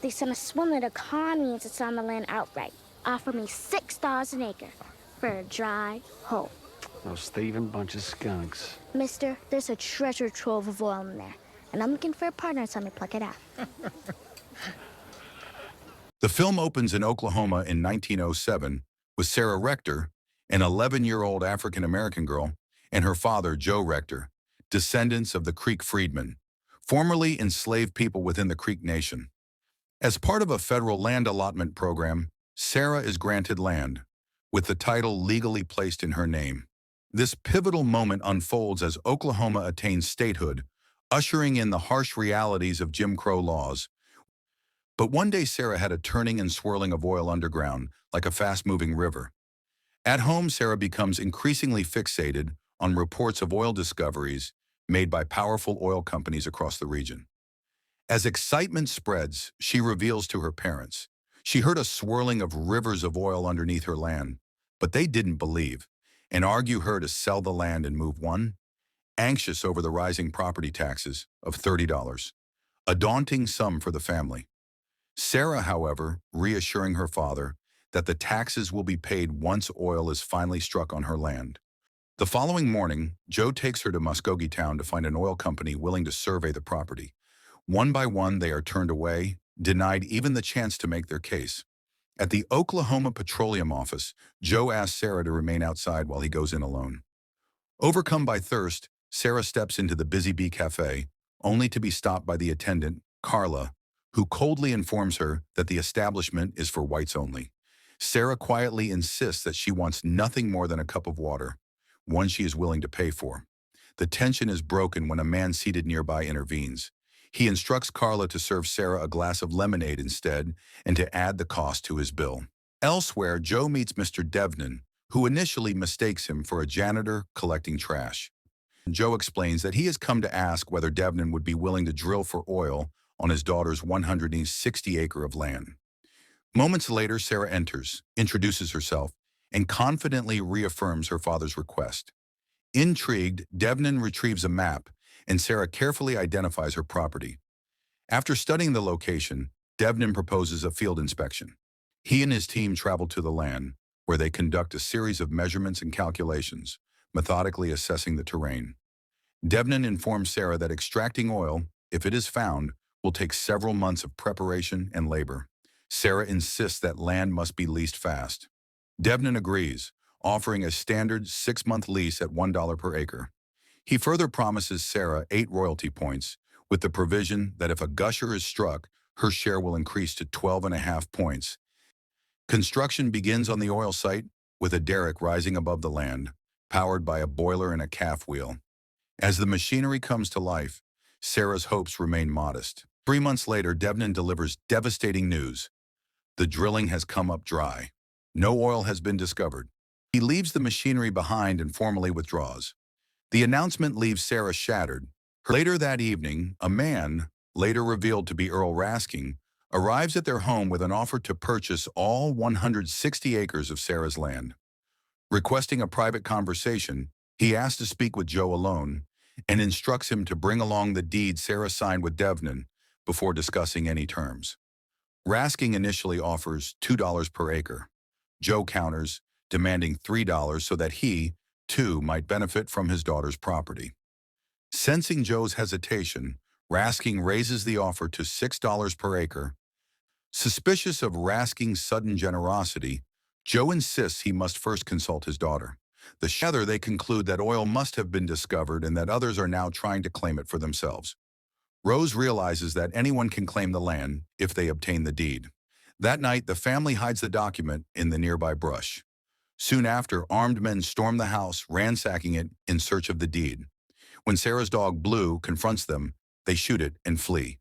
They sent a swindler to con me into selling the land outright. Offer me $6 an acre for a dry hole. Those thieving bunch of skunks. Mister, there's a treasure trove of oil in there, and I'm looking for a partner to help me pluck it out. The film opens in Oklahoma in 1907 with Sarah Rector, an 11-year-old African-American girl, and her father, Joe Rector, descendants of the Creek freedmen, formerly enslaved people within the Creek Nation. As part of a federal land allotment program, Sarah is granted land, with the title legally placed in her name. This pivotal moment unfolds as Oklahoma attains statehood, ushering in the harsh realities of Jim Crow laws. But one day Sarah had a turning and swirling of oil underground, like a fast-moving river. At home, Sarah becomes increasingly fixated on reports of oil discoveries made by powerful oil companies across the region. As excitement spreads, she reveals to her parents. She heard a swirling of rivers of oil underneath her land, but they didn't believe and argue her to sell the land and move on, anxious over the rising property taxes of $30, a daunting sum for the family. Sarah, however, reassuring her father that the taxes will be paid once oil is finally struck on her land. The following morning, Joe takes her to Muskogee Town to find an oil company willing to survey the property. One by one, they are turned away, denied even the chance to make their case. At the Oklahoma Petroleum Office, Joe asks Sarah to remain outside while he goes in alone. Overcome by thirst, Sarah steps into the Busy Bee Cafe, only to be stopped by the attendant, Carla, who coldly informs her that the establishment is for whites only. Sarah quietly insists that she wants nothing more than a cup of water, one she is willing to pay for. The tension is broken when a man seated nearby intervenes. He instructs Carla to serve Sarah a glass of lemonade instead and to add the cost to his bill. Elsewhere, Joe meets Mr. Devnan, who initially mistakes him for a janitor collecting trash. Joe explains that he has come to ask whether Devnan would be willing to drill for oil on his daughter's 160-acre of land. Moments later, Sarah enters, introduces herself, and confidently reaffirms her father's request. Intrigued, Devnan retrieves a map, and Sarah carefully identifies her property. After studying the location, Devnan proposes a field inspection. He and his team travel to the land, where they conduct a series of measurements and calculations, methodically assessing the terrain. Devnan informs Sarah that extracting oil, if it is found, will take several months of preparation and labor. Sarah insists that land must be leased fast. Devnan agrees, offering a standard 6-month lease at $1 per acre. He further promises Sarah 8 royalty points, with the provision that if a gusher is struck, her share will increase to 12.5 points. Construction begins on the oil site, with a derrick rising above the land, powered by a boiler and a calf wheel. As the machinery comes to life, Sarah's hopes remain modest. 3 months later, Devnan delivers devastating news. The drilling has come up dry. No oil has been discovered. He leaves the machinery behind and formally withdraws. The announcement leaves Sarah shattered. Later that evening, a man, later revealed to be Earl Rasking, arrives at their home with an offer to purchase all 160 acres of Sarah's land. Requesting a private conversation, he asks to speak with Joe alone and instructs him to bring along the deed Sarah signed with Devnan before discussing any terms. Rasking initially offers $2 per acre. Joe counters, demanding $3 so that he, too, might benefit from his daughter's property. Sensing Joe's hesitation, Rasking raises the offer to $6 per acre. Suspicious of Rasking's sudden generosity, Joe insists he must first consult his daughter. Together, they conclude that oil must have been discovered and that others are now trying to claim it for themselves. Rose realizes that anyone can claim the land if they obtain the deed. That night, the family hides the document in the nearby brush. Soon after, armed men storm the house, ransacking it in search of the deed. When Sarah's dog, Blue, confronts them, they shoot it and flee.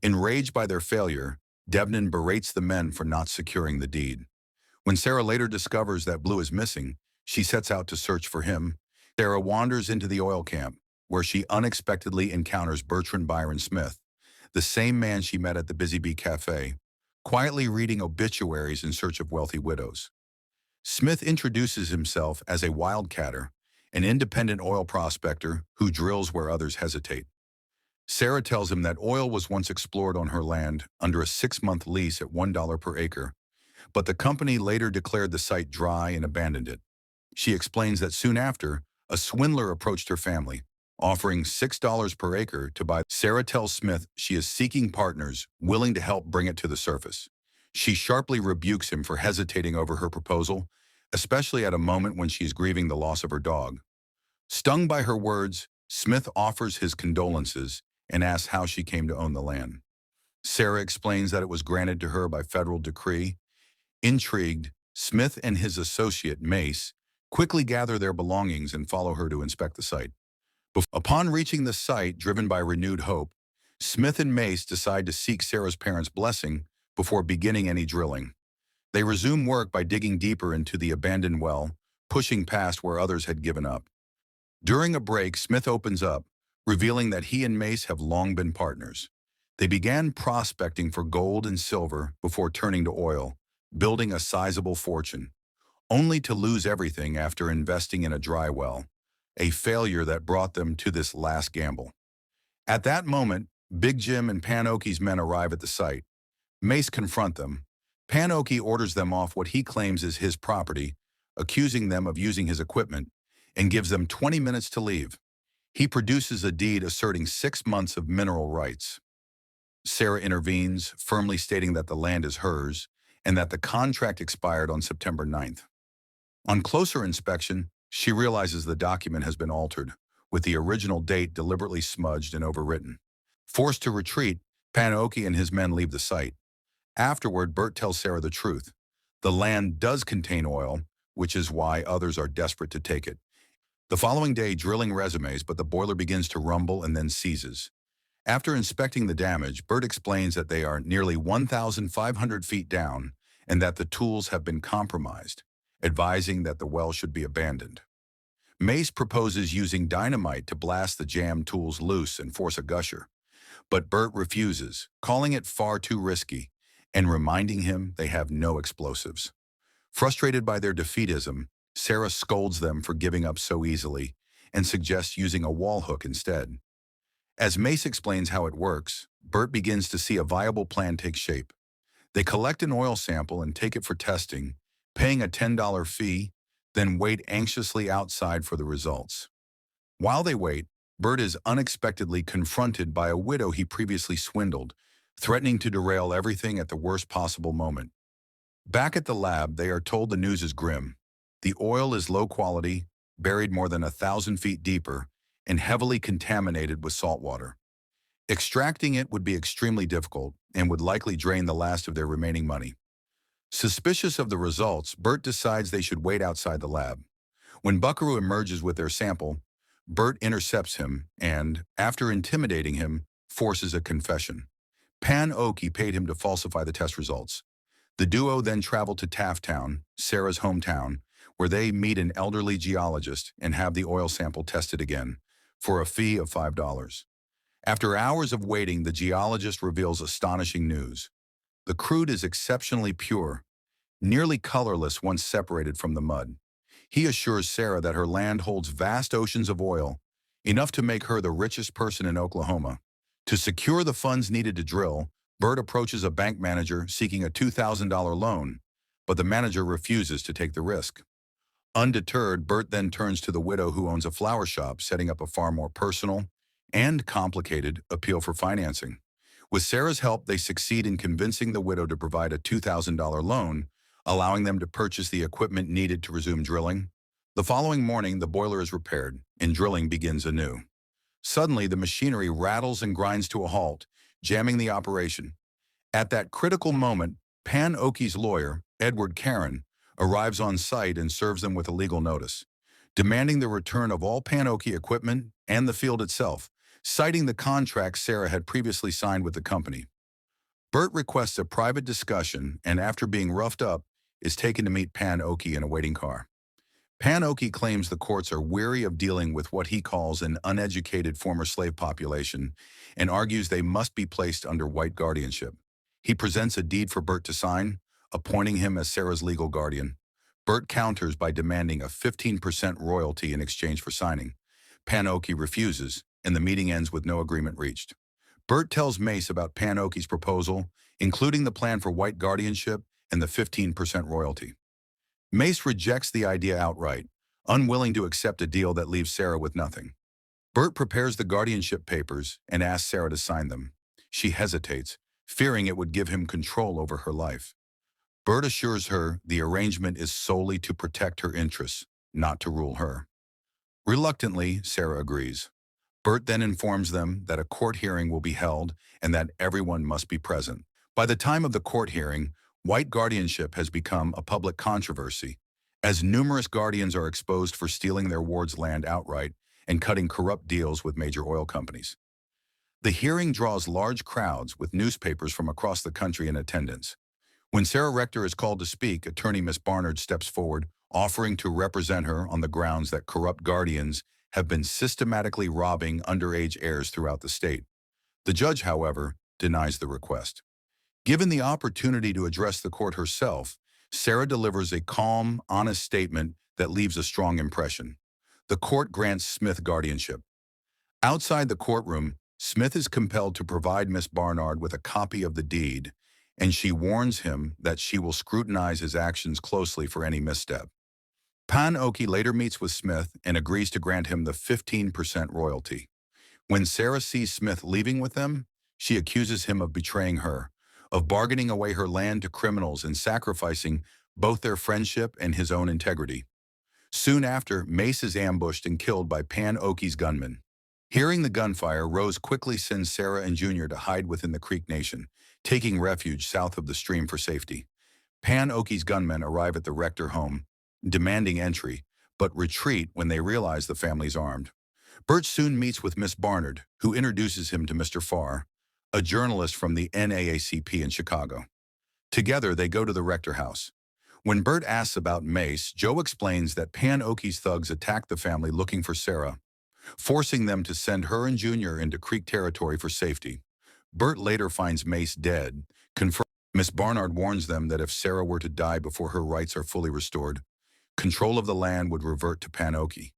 Enraged by their failure, Devnan berates the men for not securing the deed. When Sarah later discovers that Blue is missing, she sets out to search for him. Sarah wanders into the oil camp, where she unexpectedly encounters Bertrand Byron Smith, the same man she met at the Busy Bee Cafe, quietly reading obituaries in search of wealthy widows. Smith introduces himself as a wildcatter, an independent oil prospector who drills where others hesitate. Sarah tells him that oil was once explored on her land under a 6-month lease at $1 per acre, but the company later declared the site dry and abandoned it. She explains that soon after, a swindler approached her family, offering $6 per acre to buy. Sarah tells Smith she is seeking partners willing to help bring it to the surface. She sharply rebukes him for hesitating over her proposal, especially at a moment when she's grieving the loss of her dog. Stung by her words, Smith offers his condolences and asks how she came to own the land. Sarah explains that it was granted to her by federal decree. Intrigued, Smith and his associate, Mace, quickly gather their belongings and follow her to inspect the site. Upon reaching the site, driven by renewed hope, Smith and Mace decide to seek Sarah's parents' blessing before beginning any drilling. They resume work by digging deeper into the abandoned well, pushing past where others had given up. During a break, Smith opens up, revealing that he and Mace have long been partners. They began prospecting for gold and silver before turning to oil, building a sizable fortune, only to lose everything after investing in a dry well, a failure that brought them to this last gamble. At that moment, Big Jim and Pan Oki's men arrive at the site. Mace confront them. Pan Oki orders them off what he claims is his property, accusing them of using his equipment, and gives them 20 minutes to leave. He produces a deed asserting 6 months of mineral rights. Sarah intervenes, firmly stating that the land is hers and that the contract expired on September 9th. On closer inspection, she realizes the document has been altered, with the original date deliberately smudged and overwritten. Forced to retreat, Pan Oki and his men leave the site. Afterward, Bert tells Sarah the truth. The land does contain oil, which is why others are desperate to take it. The following day, drilling resumes, but the boiler begins to rumble and then seizes. After inspecting the damage, Bert explains that they are nearly 1,500 feet down and that the tools have been compromised, advising that the well should be abandoned. Mace proposes using dynamite to blast the jammed tools loose and force a gusher, but Bert refuses, calling it far too risky and reminding him they have no explosives. Frustrated by their defeatism, Sarah scolds them for giving up so easily and suggests using a wall hook instead. As Mace explains how it works, Bert begins to see a viable plan take shape. They collect an oil sample and take it for testing, paying a $10 fee, then wait anxiously outside for the results. While they wait, Bert is unexpectedly confronted by a widow he previously swindled, threatening to derail everything at the worst possible moment. Back at the lab, they are told the news is grim. The oil is low quality, buried more than 1,000 feet deeper, and heavily contaminated with salt water. Extracting it would be extremely difficult and would likely drain the last of their remaining money. Suspicious of the results, Bert decides they should wait outside the lab. When Buckaroo emerges with their sample, Bert intercepts him and, after intimidating him, forces a confession. Pan Oki paid him to falsify the test results. The duo then travel to Tafttown, Sarah's hometown, where they meet an elderly geologist and have the oil sample tested again, for a fee of $5. After hours of waiting, the geologist reveals astonishing news. The crude is exceptionally pure, nearly colorless once separated from the mud. He assures Sarah that her land holds vast oceans of oil, enough to make her the richest person in Oklahoma. To secure the funds needed to drill, Bert approaches a bank manager seeking a $2,000 loan, but the manager refuses to take the risk. Undeterred, Bert then turns to the widow who owns a flower shop, setting up a far more personal and complicated appeal for financing. With Sarah's help, they succeed in convincing the widow to provide a $2,000 loan, allowing them to purchase the equipment needed to resume drilling. The following morning, the boiler is repaired, and drilling begins anew. Suddenly, the machinery rattles and grinds to a halt, jamming the operation. At that critical moment, Pan Oki's lawyer, Edward Karen, arrives on site and serves them with a legal notice, demanding the return of all Pan Oki equipment and the field itself, citing the contract Sarah had previously signed with the company. Bert requests a private discussion and, after being roughed up, is taken to meet Pan Oki in a waiting car. Pan Oki claims the courts are weary of dealing with what he calls an uneducated former slave population and argues they must be placed under white guardianship. He presents a deed for Bert to sign, appointing him as Sarah's legal guardian. Bert counters by demanding a 15% royalty in exchange for signing. Pan Oki refuses, and the meeting ends with no agreement reached. Bert tells Mace about Pan Oki's proposal, including the plan for white guardianship and the 15% royalty. Mace rejects the idea outright, unwilling to accept a deal that leaves Sarah with nothing. Bert prepares the guardianship papers and asks Sarah to sign them. She hesitates, fearing it would give him control over her life. Bert assures her the arrangement is solely to protect her interests, not to rule her. Reluctantly, Sarah agrees. Bert then informs them that a court hearing will be held and that everyone must be present. By the time of the court hearing, white guardianship has become a public controversy, as numerous guardians are exposed for stealing their ward's land outright and cutting corrupt deals with major oil companies. The hearing draws large crowds with newspapers from across the country in attendance. When Sarah Rector is called to speak, attorney Miss Barnard steps forward, offering to represent her on the grounds that corrupt guardians have been systematically robbing underage heirs throughout the state. The judge, however, denies the request. Given the opportunity to address the court herself, Sarah delivers a calm, honest statement that leaves a strong impression. The court grants Smith guardianship. Outside the courtroom, Smith is compelled to provide Miss Barnard with a copy of the deed, and she warns him that she will scrutinize his actions closely for any misstep. Pan Oki later meets with Smith and agrees to grant him the 15% royalty. When Sarah sees Smith leaving with them, she accuses him of betraying her, of bargaining away her land to criminals and sacrificing both their friendship and his own integrity. Soon after, Mace is ambushed and killed by Pan Oki's gunmen. Hearing the gunfire, Rose quickly sends Sarah and Junior to hide within the Creek Nation, taking refuge south of the stream for safety. Pan Oki's gunmen arrive at the Rector home, demanding entry, but retreat when they realize the family's armed. Bert soon meets with Miss Barnard, who introduces him to Mr. Farr, a journalist from the NAACP in Chicago. Together, they go to the Rector house. When Bert asks about Mace, Joe explains that Pan Oki's thugs attacked the family looking for Sarah, forcing them to send her and Junior into Creek territory for safety. Bert later finds Mace dead. Miss Barnard warns them that if Sarah were to die before her rights are fully restored, control of the land would revert to Pan Oki,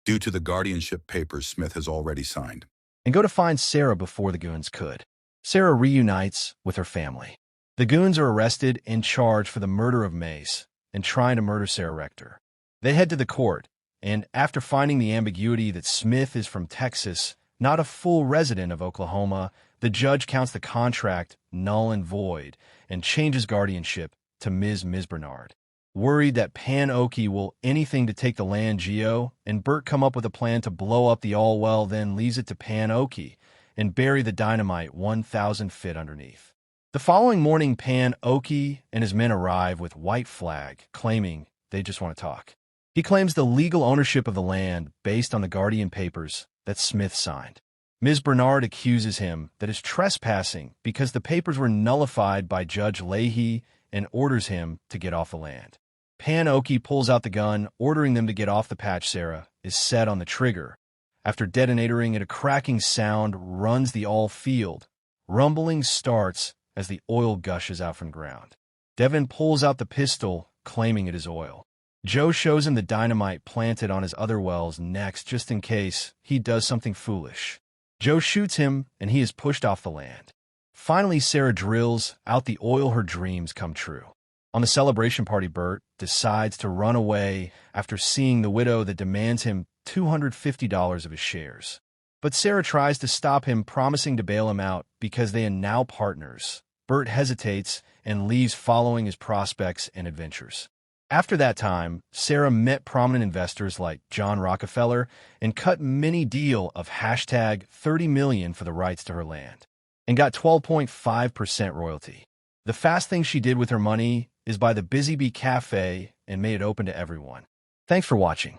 due to the guardianship papers Smith has already signed. And go to find Sarah before the goons could. Sarah reunites with her family. The goons are arrested and charged for the murder of Mace and trying to murder Sarah Rector. They head to the court, and after finding the ambiguity that Smith is from Texas, not a full resident of Oklahoma, the judge counts the contract null and void and changes guardianship to Ms. Barnard. Worried that Pan Oki will anything to take the land Geo, and Bert come up with a plan to blow up the all-well, then leaves it to Pan Oki and bury the dynamite 1,000 feet underneath. The following morning, Pan Oki and his men arrive with white flag, claiming they just want to talk. He claims the legal ownership of the land based on the guardian papers that Smith signed. Ms. Barnard accuses him that is trespassing because the papers were nullified by Judge Leahy and orders him to get off the land. Pan Oki pulls out the gun, ordering them to get off the patch. Sarah is set on the trigger. After detonating it, a cracking sound runs the all field. Rumbling starts as the oil gushes out from the ground. Devin pulls out the pistol, claiming it is oil. Joe shows him the dynamite planted on his other wells next, just in case he does something foolish. Joe shoots him, and he is pushed off the land. Finally, Sarah drills out the oil. Her dreams come true. On the celebration party, Bert decides to run away after seeing the widow that demands him $250 of his shares. But Sarah tries to stop him, promising to bail him out because they are now partners. Bert hesitates and leaves following his prospects and adventures. After that time, Sarah met prominent investors like John Rockefeller and cut mini deal of #30 million for the rights to her land and got 12.5% royalty. The fast thing she did with her money is buy the Busy Bee Cafe and made it open to everyone. Thanks for watching.